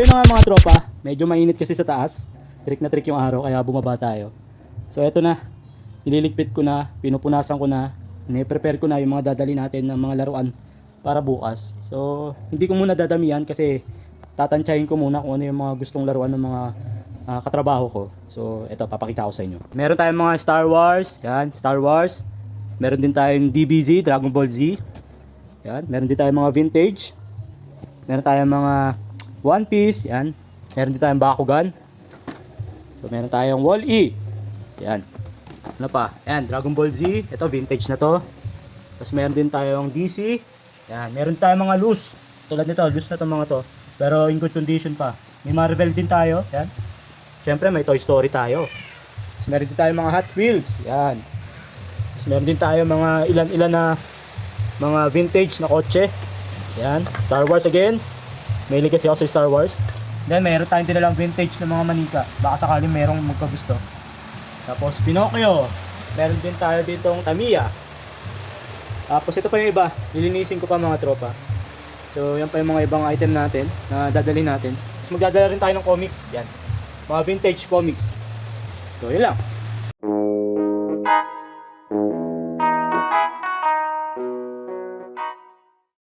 yun na nga mga tropa, medyo mainit kasi sa taas. Trick na trick yung araw kaya bumaba tayo. So eto na, nililigpit ko na, pinupunasan ko na, ni-prepare ko na yung mga dadali natin ng mga laruan para bukas. So hindi ko muna dadamihan kasi tatantyahin ko muna kung ano yung mga gustong laruan ng mga katrabaho ko. So eto, papakita ko sa inyo. Meron tayong mga Star Wars, yan, Star Wars. Meron din tayong DBZ, Dragon Ball Z. Yan, meron din tayong mga vintage. Meron tayong mga One Piece, yan. Meron din tayong Bakugan. So meron tayong Wall-E. Yan. Ano pa? Yan, Dragon Ball Z. Ito vintage na to. Tapos meron din tayong DC. Yan, meron tayong mga loose. Tulad nito, loose na to mga to. Pero in good condition pa. May Marvel din tayo, yan. Siyempre may Toy Story tayo. Tapos meron din tayong mga Hot Wheels, yan. Tapos meron din tayong mga ilan-ilan na mga vintage na kotse. Yan, Star Wars again. Mahilig kasi ako sa Star Wars. Then meron tayong dinalang vintage na mga manika. Baka sakaling merong magkagusto. Tapos Pinocchio. Meron din tayo ditong Tamiya. Tapos ito pa yung iba. Nilinisin ko pa mga tropa. So yan pa yung mga ibang item natin na dadalhin natin. Tapos magdadala rin tayo ng comics. Yan. Mga vintage comics. So yun lang.